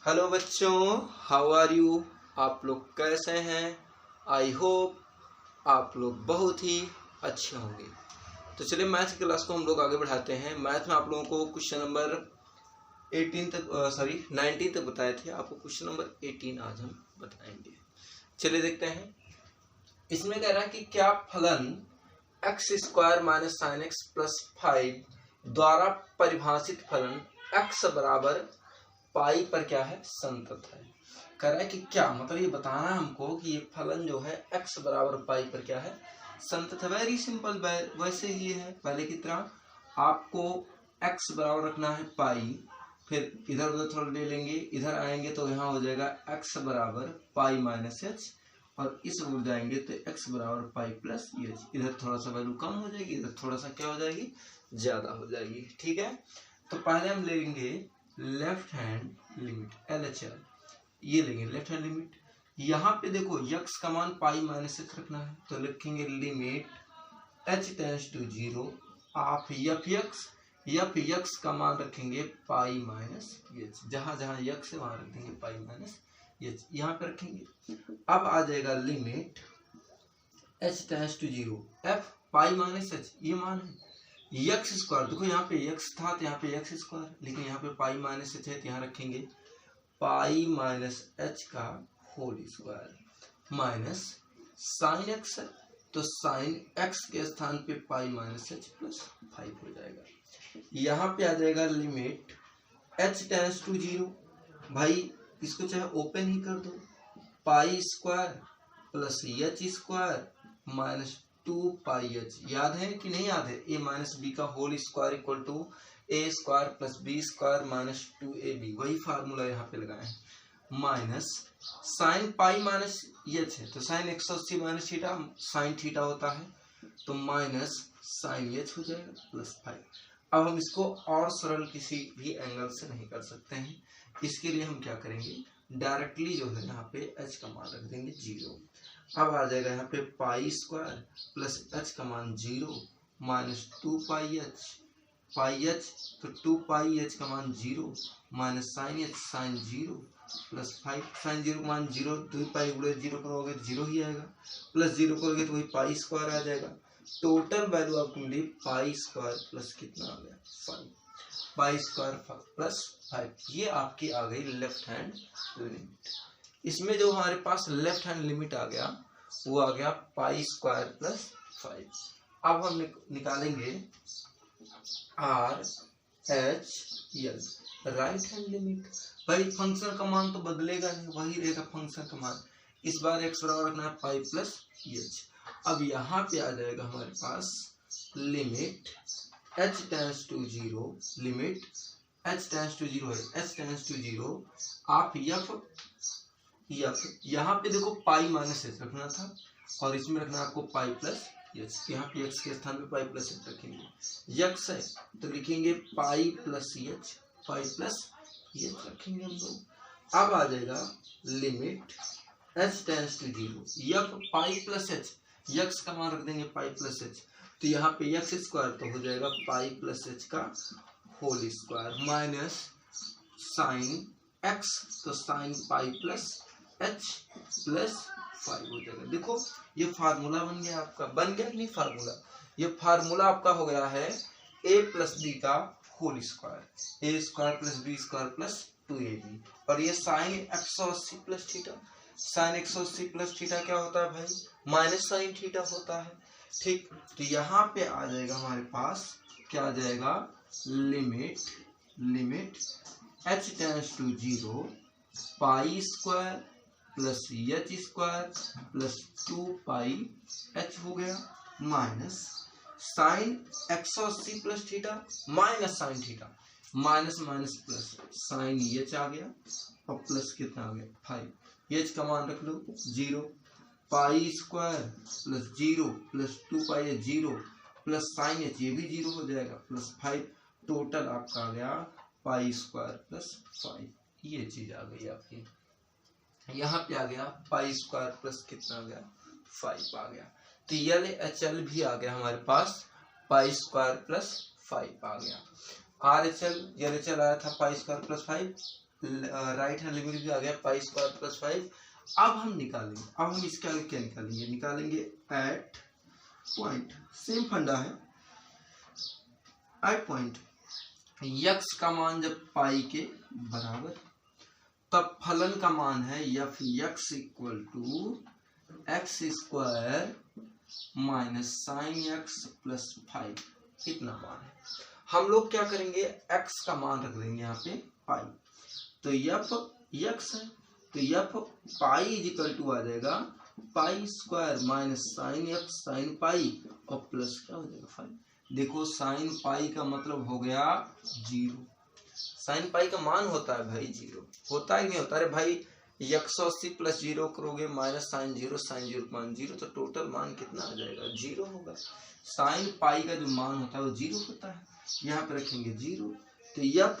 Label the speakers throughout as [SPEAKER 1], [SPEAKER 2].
[SPEAKER 1] Hello बच्चों, how are you. आप लोग कैसे हैं? आई होप आप लोग बहुत ही अच्छे होंगे। तो चलिए मैथ की क्लास को हम लोग आगे बढ़ाते हैं। मैथ में आप लोगों को क्वेश्चन नंबर 19 तक बताए थे। आपको क्वेश्चन नंबर 18 आज हम बताएंगे। चलिए देखते हैं। इसमें कह रहा है कि क्या फलन x² minus sine X plus 5 द्वारा परिभाषित फलन x बराबर पाई पर क्या है, संतत है। कह रहा है कि क्या मतलब ये बताना है हमको कि ये फलन जो है x बराबर पाई पर क्या है, संतत है। वेरी सिंपल, वैसे ही है पहले की तरह। आपको x बराबर रखना है पाई, फिर इधर उधर थोड़ा ले लेंगे, इधर आएंगे तो यहाँ हो जाएगा x बराबर पाई माइनस एच, और इस ओर जाएंगे तो x बराबर पाई प्लस एच। इधर थोड़ा सा वैल्यू कम हो जाएगी, इधर थोड़ा सा क्या हो जाएगी, ज्यादा हो जाएगी। ठीक है, तो पहले हम लेंगे लेफ्ट हैंड लिमिट LHL, ये लेंगे लेफ्ट हैंड लिमिट। यहाँ पे देखो यक्स का मान पाई माइनस एच रखना है, तो लिखेंगे लिमिट h टेंड्स टू 0 आप यफ यक्स का मान रखेंगे पाई माइनस एच। जहां जहां यक्स है वहां रख देंगे पाई माइनस एच, यहाँ पे रखेंगे। अब आ जाएगा limit h tends to 0 f pi minus H, ये मान है यक्स स्क्वायर। देखो यहाँ पे यक्स था तो यहाँ पे यक्स स्क्वायर, लेकिन यहाँ पे पाई माइनस एच है तो यहाँ रखेंगे पाई माइनस एच का whole square minus sine X है तो साइन एक्स के स्थान पे पाई माइनस एच प्लस 5 हो जाएगा। यहाँ पे आ जाएगा लिमिट h टेंड्स टू 0, भाई इसको चाहे ओपन ही कर दो, pi square plus H square minus 2 pi H. याद है कि नहीं याद है? ए माइनस बी का whole square equal to A square plus B square minus 2ab, वही फार्मूला यहाँ पे लगाए हैं। Minus sine pi minus H है तो sine 180 minus theta sine theta होता है, तो माइनस साइन एच हो जाएगा प्लस 5। अब हम इसको और सरल किसी भी एंगल से नहीं कर सकते हैं, इसके लिए हम क्या करेंगे, डायरेक्टली जो है यहाँ पे h का मान रख देंगे 0। अब आ जाएगा यहाँ पे पाई स्क्वायर प्लस h का मान 0 माइनस 2 पाई एच तो 2 पाई एच का मान 0 minus sine H sine 0 plus 5 sine 0 मान 0, 2 पाई गुणे 0 करोगे तो 0 ही आएगा, प्लस 0 करोगे तो वही पाई स्क्वायर आ जाएगा। टोटल वैल्यू आपको मिली पाई स्क्वायर प्लस कितना आ गया 5, पाई स्क्वायर प्लस 5। ये आपकी आ गई लेफ्ट हैंड लिमिट। इसमें जो हमारे पास लेफ्ट हैंड लिमिट आ गया वो आ गया पाई स्क्वायर प्लस 5। अब हम निकालेंगे are H L right hand limit. भाई फंक्शन का मान तो बदलेगा नहीं, वही रहेगा फंक्शन का मान। इस बार एक्स बराबर रखना है पाई प्लस एच। अब यहाँ पे आ जाएगा हमारे पास limit h tends to 0, limit h tends to 0 है, h टेंड्स टू 0 आप यफ यहाँ पे देखो पाई माइनस एच रखना था और इसमें रखना आपको पाई प्लस एच। यहाँ पे एक्स के स्थान पे पाई प्लस एच रखेंगे। यक्स है तो लिखेंगे pi plus H, pi plus H रखेंगे हम लोग। अब आ जाएगा limit h tends to 0 F pi plus H, X का मान रख देंगे पाई प्लस एच, तो यहाँ पे यक्स स्क्वायर तो हो जाएगा पाई प्लस एच का whole square minus sine x तो sine pi plus h plus 5 हो जाएगा। देखो ये फार्मूला बन गया आपका, बन गया कि नहीं फार्मूला? ये फार्मूला आपका हो गया है a प्लस बी का whole square, a square plus B square plus 2ab, और ये sine 180 plus theta, sine 180 plus theta क्या होता है भाई, माइनस साइन थीटा होता है। ठीक, तो यहाँ पे आ जाएगा हमारे पास क्या आ जाएगा, limit h tends to 0 pi square plus H square plus 2 pi h हो गया minus sine 180 plus theta minus sine theta, minus minus plus sine h आ गया और प्लस कितना आ गया 5। एच का मान रख लो 0, पाई स्क्वायर प्लस 0 प्लस 2 पाई 0 प्लस साइन एच, ये भी 0 हो जाएगा प्लस 5। टोटल आपका आ गया पाई स्क्वायर प्लस 5। ये चीज आ गई आपकी। यहाँ पे आ गया पाई स्क्वायर प्लस कितना आ गया 5 आ गया। तो यल एच एल भी आ गया हमारे पास, पाई स्क्वायर प्लस 5 आ गया। Are H L L H L आया था पाई square plus 5, right hand limit भी आ गया पाई स्क्वायर प्लस 5। अब हम निकालेंगे, अब हम इसके आगे क्या निकालेंगे, निकालेंगे एट पॉइंट, सेम फंडा है, एट पॉइंट यक्स का मान जब पाई के बराबर, तब फलन का मान है F X equal to X square minus sine X plus 5, इतना मान है। हम लोग क्या करेंगे, एक्स का मान रख देंगे यहाँ पे पाई, तो एफ यक्स है, तो f pi is equal to आ जाएगा pi square minus sine x sine pi और प्लस क्या हो जाएगा 5। देखो साइन पाई का मतलब हो गया 0, साइन पाई का मान होता है भाई 0, होता ही नहीं होता। अरे भाई 180 प्लस 0 करोगे माइनस साइन 0, साइन 0 मान 0, तो टोटल मान कितना आ जाएगा 0 होगा। साइन पाई का जो मान होता है वो 0 होता है, यहाँ पे रखेंगे 0, तो एफ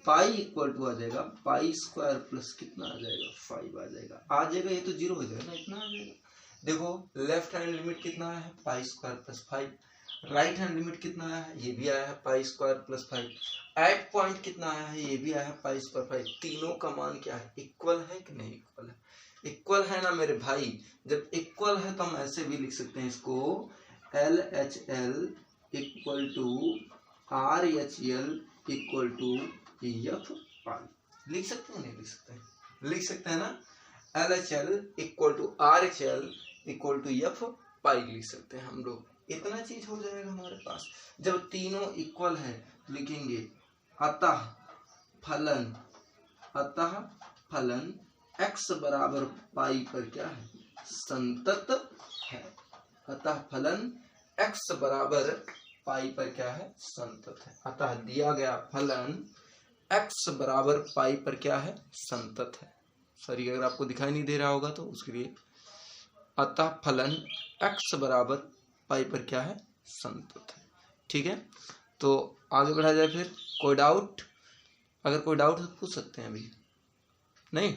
[SPEAKER 1] पाई इक्वल टू आ जाएगा पाई स्क्वायर प्लस कितना आ जाएगा 5 आ जाएगा, आ जाएगा, ये तो 0 हो जाएगा ना, इतना आ जाएगा। देखो लेफ्ट हैंड लिमिट कितना आया है pi square plus 5, right hand limit कितना आया है, ये भी आया है pi square plus 5, at point कितना आया है, ये भी आया है पाई स्क्वायर 5। तीनों का मान क्या है, इक्वल है कि नहीं इक्वल है, इक्वल है ना मेरे भाई। जब इक्वल है तो हम ऐसे भी लिख सकते हैं इसको, L H L equal to R H L equal to f pi, लिख सकते हैं नहीं लिख सकते हैं, लिख सकते हैं ना, L H L equal to R H L equal to f pi लिख सकते हैं हम लोग, इतना चीज हो जाएगा हमारे पास। जब तीनों इक्वल है तो लिखेंगे अतः फलन x बराबर पाई पर क्या है, संतत है। अतः फलन x बराबर पाई पर क्या है, संतत है। अतः दिया गया फलन x बराबर पाई पर क्या है, संतत है। सॉरी अगर आपको दिखाई नहीं दे रहा होगा तो उसके लिए, अतः फलन x बराबर पाई पर क्या है, संतत है। ठीक है, तो आगे बढ़ा जाए फिर। कोई डाउट, अगर कोई डाउट है तो पूछ सकते हैं, अभी नहीं,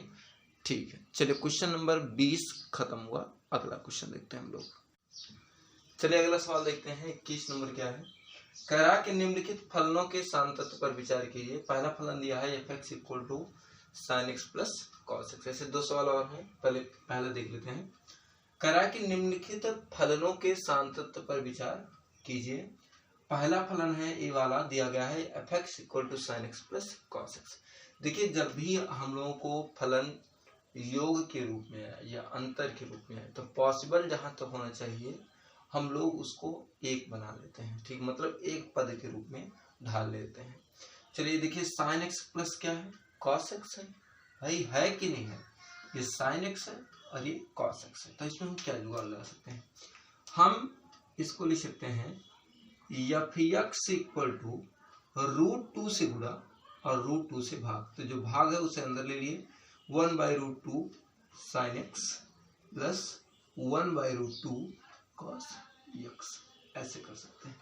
[SPEAKER 1] ठीक है। चलिए क्वेश्चन नंबर 20 खत्म हुआ, अगला क्वेश्चन देखते हैं हम लोग। चलिए अगला सवाल देखते हैं, 21 नंबर क्या है। कह रहा कि निम्नलिखित फलनों के सांतत्व पर विचार कीजिए। पहला फलन दिया है F X equal to sine X plus cos X. ऐसे दो सवाल और हैं, पहले देख लेते हैं। कह रहा कि निम्नलिखित फलनों के सांतत्व पर विचार कीजिए। पहला फलन है ए वाला दिया गया है F X equal to sine X plus cos X. देखिए जब भी हम लोगों को फलन योग के रूप में है या अंतर के रूप में है तो पॉसिबल जहां तक होना चाहिए हम लोग उसको एक बना लेते हैं, ठीक, मतलब एक पद के रूप में ढाल लेते हैं। चलिए देखिए साइन एक्स प्लस क्या है, कॉस एक्स है भाई, है कि नहीं है, ये साइन एक्स है और ये कॉस एक्स है, तो इसमें हम क्या जुगाड़ लगा सकते हैं, हम इसको लिख सकते हैं एफ एक्स इक्वल टू √2 से गुणा और √2 से भाग, तो जो भाग है उसे अंदर ले लिए 1/√2 sign X plus 1/√2 cos X. ऐसे कर सकते हैं,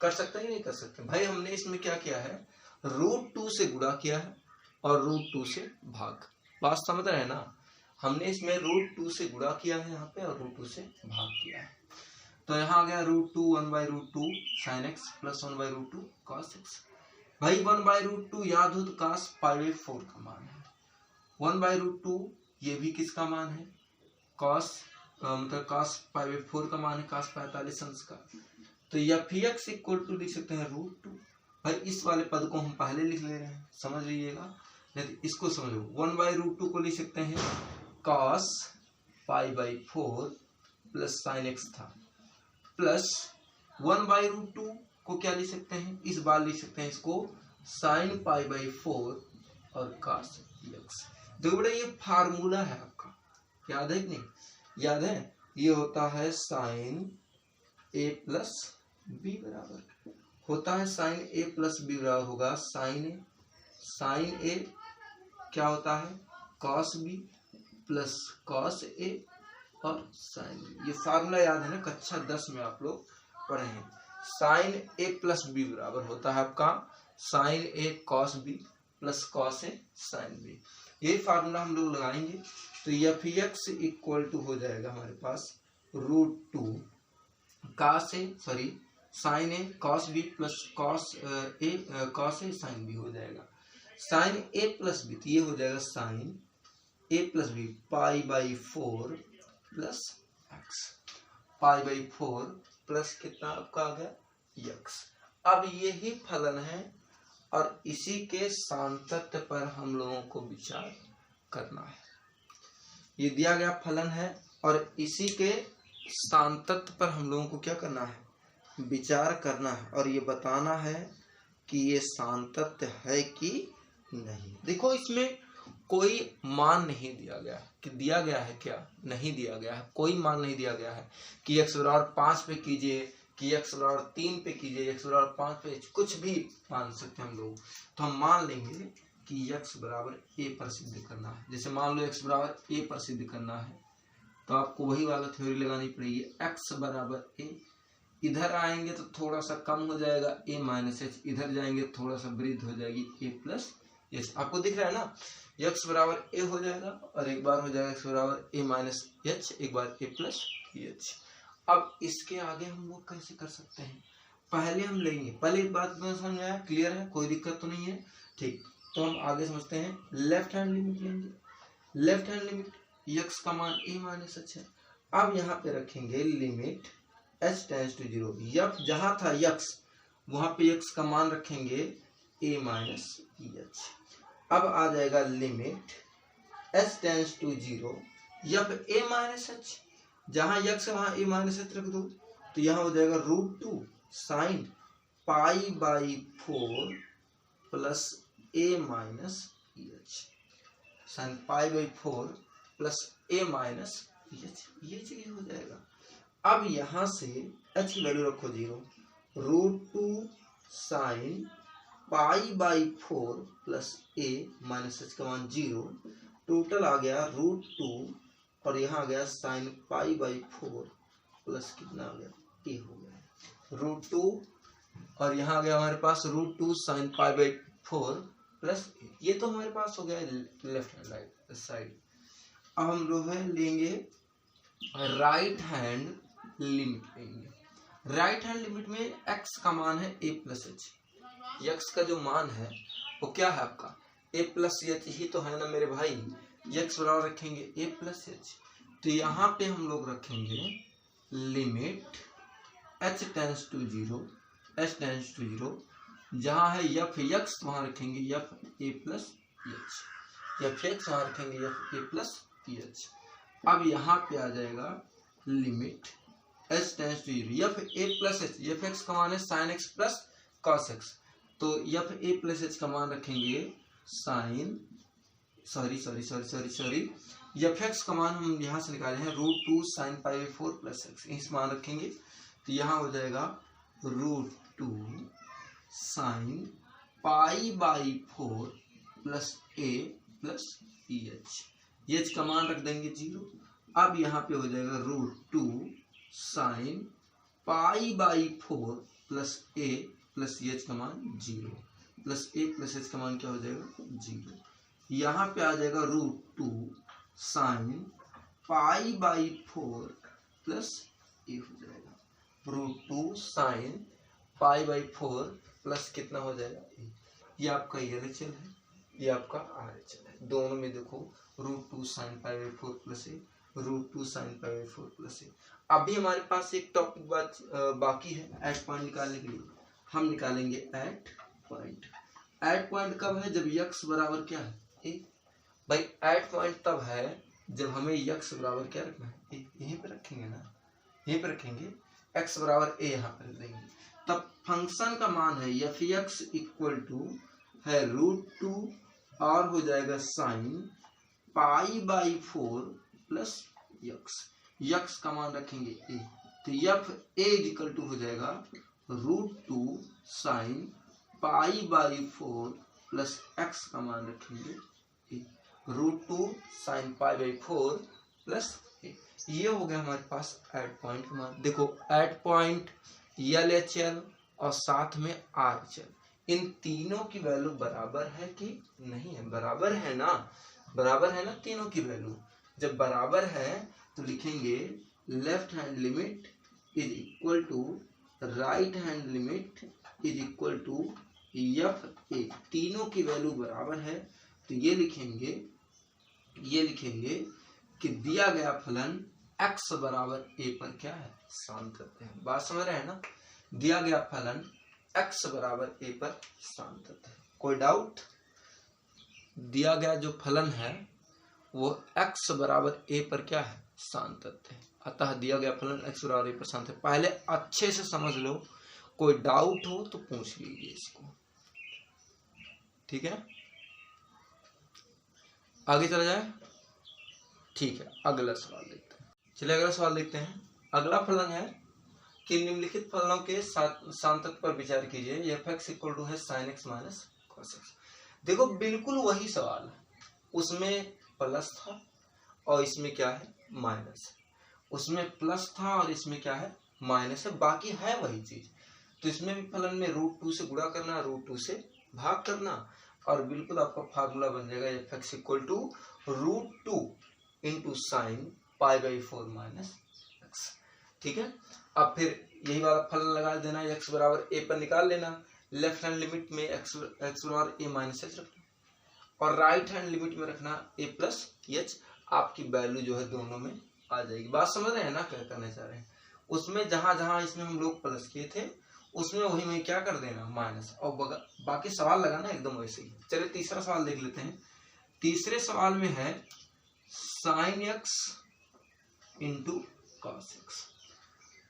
[SPEAKER 1] कर सकते हैं नहीं कर सकते भाई। हमने इसमें क्या किया है, √2 से गुणा किया है और √2 से भाग, बात समझ रहे हैं ना। हमने इसमें √2 से गुणा किया है यहाँ पे और √2 से भाग किया है, तो यहाँ आ गया √2 1/√2 sign X plus 1/√2 cos x. भाई 1/√2 याद हो तो cos π/4 का मान है, 1/√2 ये भी किसका मान है, cos मतलब cos π/4 का मान है, cos 45 अंश का। तो एफ एक्स इक्वल टू लिख सकते हैं √2। भाई इस वाले पद को हम पहले लिख ले रहे हैं, समझ लीजिएगा, नहीं इसको समझो। 1/√2 को लिख सकते हैं cos π/4 प्लस साइन एक्स था, प्लस 1/√2 को क्या लिख सकते हैं, इस बार लिख सकते हैं इसको साइन π/4 और cos x। देखो बेटा ये फार्मूला है आपका, याद है कि नहीं, याद है, ये होता है साइन a प्लस बी बराबर, होता है साइन a प्लस बी बराबर होगा साइन a क्या होता है cos b plus cos a और साइन b। ये फार्मूला याद है ना, कक्षा 10 में आप लोग पढ़े हैं। साइन a प्लस बी बराबर होता है आपका sine a cos b plus cos a sine b। यही फार्मूला हम लोग लगाएंगे, तो एफ एक्स इक्वल टू हो जाएगा हमारे पास √2 sine A cos b plus cos a sine b हो जाएगा। साइन ए प्लस बी, तो ये हो जाएगा sine A plus B pi by 4 plus X, pi by 4 plus कितना आपका आ गया एक्स। अब यही फलन है और इसी के सांतत्य पर हम लोगों को विचार करना है। ये दिया गया फलन है और इसी के सांतत्य पर हम लोगों को क्या करना है, विचार करना है और ये बताना है कि ये सांतत्य है कि नहीं। देखो इसमें कोई मान नहीं दिया गया है, कि दिया गया है क्या, नहीं दिया गया है, कोई मान नहीं दिया गया है कि x बराबर 5 पे कीजिए, कि x बराबर 3 पे कीजिए, x बराबर 5 पे, कुछ भी मान सकते हैं हम लोग। तो हम मान लेंगे कि x बराबर a पर सिद्ध करना है। जैसे मान लो x बराबर a पर सिद्ध करना है तो आपको वही वाला थ्योरी लगानी पड़ेगी, x बराबर a, इधर आएंगे तो थोड़ा सा कम हो जाएगा a माइनस एच, इधर जाएंगे तो थोड़ा सा वृद्धि हो जाएगी a प्लस एच। आपको दिख रहा है ना, x बराबर a हो जाएगा और एक बार हो जाएगा x बराबर a माइनस एच, एक बार a प्लस एच। अब इसके आगे हम लोग कैसे कर सकते हैं, पहले हम लेंगे, पहले एक बात समझ में आया, क्लियर है, कोई दिक्कत तो नहीं है, ठीक। तो हम आगे समझते हैं, लेफ्ट हैंड लिमिट लेंगे। लेफ्ट हैंड लिमिट x का मान a माइनस एच है। अब यहाँ पे रखेंगे limit h tends to 0, F जहां था x वहां पे x का मान रखेंगे a माइनस एच। अब आ जाएगा limit h tends to 0, F a minus H, जहां x है वहां a माइनस एच रख दो, तो यहाँ हो जाएगा √2 sine pi by 4 plus a minus H, sine pi by 4 plus a minus H, ये चीज हो जाएगा। अब यहां से h की वैल्यू रखो 0, √2 sine pi by 4 plus a minus H का मान 0, टोटल आ गया √2 और यहाँ आ गया साइन पाई बाई 4 प्लस कितना आ गया a हो गया √2 और यहाँ आ गया हमारे पास √2 साइन पाई बाई 4 प्लस, ये तो हमारे पास हो गया लेफ्ट हैंड राइट साइड। अब हम लोग लेंगे राइट हैंड लिमिट लेंगे। राइट हैंड लिमिट में x का मान है a प्लस एच, x का जो मान है वो क्या है आपका a प्लस एच ही तो है ना मेरे भाई, x बराबर रखेंगे a प्लस एच, तो यहाँ पे हम लोग रखेंगे limit h tends to 0, h tends to 0, जहाँ है यफ x वहां रखेंगे F a plus H, F x वहां रखेंगे यफ a प्लस एच। अब यहाँ पे आ जाएगा limit h tends to 0, F a plus H, F x का मान है sine x plus cos x, तो यफ a प्लस एच का मान रखेंगे साइन सॉरी यफ x का मान हम यहाँ से निकाले हैं √2 sine pi by 4 plus x, इस मान रखेंगे तो यहाँ हो जाएगा √2 sine pi by 4 plus a plus H, H का मान रख देंगे 0। अब यहाँ पे हो जाएगा √2 sine pi by 4 plus a plus H का मान 0 प्लस a प्लस एच का मान क्या हो जाएगा 0। यहाँ पे आ जाएगा √2 sine pi by 4 plus a हो जाएगा √2 साइन पाई बाई 4 प्लस कितना हो जाएगा a। ये आपका LHL है, ये आपका RHL है, दोनों में देखो √2 sine pi by 4 plus a, √2 sine pi by 4 plus a। अभी हमारे पास एक टॉपिक बाकी है एट पॉइंट निकालने के लिए, हम निकालेंगे एट पॉइंट। एट पॉइंट कब है, जब x बराबर क्या है a। भाई एट पॉइंट तब है जब हमें x बराबर क्या रखना है a, यहीं पे रखेंगे ना, यहीं पे रखेंगे x बराबर a, यहाँ पर देंगे, तब फंक्शन का मान है एफ एक्स इक्वल टू है √2 और हो जाएगा sine pi by 4 plus x का मान रखेंगे a, तो एफ a इक्वल टू हो जाएगा √2 sine pi by 4 plus x का मान रखेंगे a, √2 sine pi by 4 plus a। ये हो गया हमारे पास एट पॉइंट का मान। देखो एट पॉइंट LHL और साथ में RHL, इन तीनों की वैल्यू बराबर है कि नहीं है, बराबर है ना, बराबर है ना तीनों की वैल्यू। जब बराबर है तो लिखेंगे left hand limit is equal to right hand limit is equal to F A तीनों की वैल्यू बराबर है, तो ये लिखेंगे कि दिया गया फलन x बराबर a पर क्या है, सान्तत्य है। बात समझ रहे हैं ना, दिया गया फलन x बराबर a पर सान्तत्य है। कोई डाउट? दिया गया जो फलन है वो x बराबर a पर क्या है, सान्तत्य है। अतः दिया गया फलन x बराबर a पर सान्तत्य है। पहले अच्छे से समझ लो, कोई डाउट हो तो पूछ लीजिए इसको, ठीक है। आगे चला जाए, ठीक है। अगला सवाल देखते हैं। चलिए अगला सवाल देखते हैं। अगला फलन है कि निम्नलिखित फलनों के सान्तत्य पर विचार कीजिए। f(x) इक्वल टू है sin x minus cos x। देखो बिल्कुल वही सवाल है, उसमें प्लस था और इसमें क्या है, माइनस। उसमें प्लस था और इसमें क्या है, माइनस है। बाकी है वही चीज। तो इसमें भी फलन में √2 से गुणा करना, √2 से भाग करना, और बिल्कुल आपका फार्मूला बन जाएगा f(x) equal to √2 into sine π/4 minus x। ठीक है। अब फिर यही वाला फलन लगा देना, x बराबर a पर निकाल लेना। लेफ्ट हैंड लिमिट में x बराबर a माइनस h रखना, और राइट हैंड लिमिट में रखना a प्लस h। आपकी वैल्यू जो है दोनों में आ जाएगी। बात समझ रहे हैं ना, क्या करना चाह रहे हैं। उसमें जहां जहां इसमें हम लोग प्लस किए थे उसमें वही में क्या कर देना, माइनस, और बाकी सवाल लगाना एकदम वैसे ही। चलिए तीसरा सवाल देख लेते हैं। तीसरे सवाल में है sin x into cos x,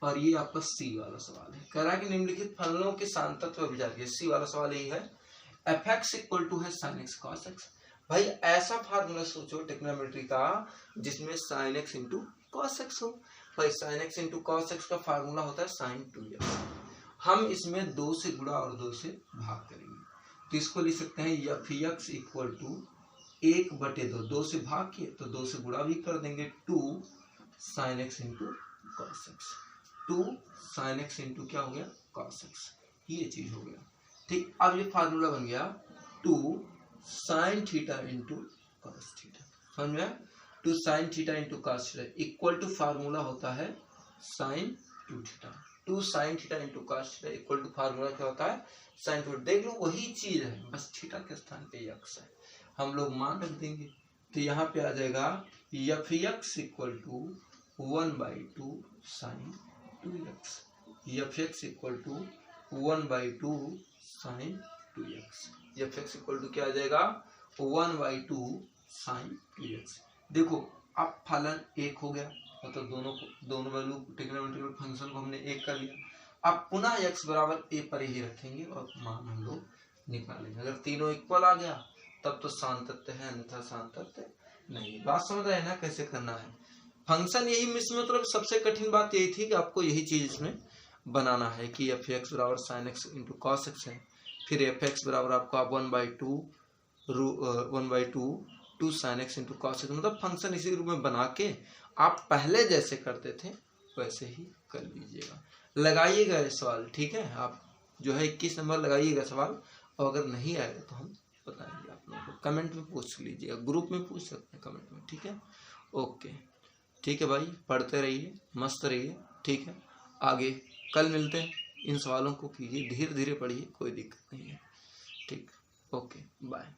[SPEAKER 1] और ये आपका सी वाला सवाल है। कह रहा है कि निम्नलिखित फलनों के सान्तत्य पर विचार कीजिए। सी वाला सवाल यही है, f(x) इक्वल टू है sin x cos x। भाई ऐसा फार्मूला सोचो ट्रिग्नोमेट्री का जिसमें sin x into cos x हो। भाई sin x into cos x का फार्मूला होता है sin 2x। हम इसमें 2 से गुणा और 2 से भाग करेंगे, तो इसको लिख सकते हैं f(x) इक्वल टू 1/2। 2 से भाग किए तो 2 से गुणा भी कर देंगे, 2 sin x into cos x। 2 sin x into क्या हो गया, cos x। ये चीज हो गया, ठीक। अब ये फार्मूला बन गया 2 sin theta into cos theta. समझ में? 2 sin theta into cos theta equal to formula होता है sin 2 theta. 2 sin theta into cos theta equal to formula क्या होता है, sin 2। देख लो वही चीज है, बस थीटा के स्थान पे x है, हम लोग मान रख देंगे। तो यहाँ पे आ जाएगा f(x) equal to 1/2 sin 2x। f(x) equal to 1/2 sin 2x। f(x) equal to क्या आ जाएगा, 1/2 sin 2x। देखो अब फलन एक हो गया, मतलब दोनों वैल्यू ट्रिग्नोमेट्रिकल फंक्शन को हमने एक कर लिया। अब पुनः x बराबर a पर ही रखेंगे और मान हम लोग निकालेंगे। अगर तीनों इक्वल आ गया तब तो सान्तत्य है, अन्यथा सान्तत्य नहीं। बात समझ रहे हैं ना कैसे करना है फंक्शन। यही इसमें मतलब सबसे कठिन बात यही थी कि आपको यही चीज इसमें बनाना है कि f(x) बराबर sin x into cos x है, फिर f(x) बराबर आपका 1/2 2 sin x into cos x। मतलब फंक्शन इसी रूप में बना के आप पहले जैसे करते थे वैसे ही कर लीजिएगा। लगाइएगा ये सवाल, ठीक है। आप जो है 21 नंबर लगाइएगा सवाल, और अगर नहीं आएगा तो हम बताएंगे आप लोगों को। कमेंट में पूछ लीजिएगा, ग्रुप में पूछ सकते हैं कमेंट में, ठीक है। ओके ठीक है भाई, पढ़ते रहिए, मस्त रहिए, ठीक है। आगे कल मिलते हैं। इन सवालों को कीजिए, धीरे धीरे पढ़िए, कोई दिक्कत नहीं है, ठीक। Okay bye.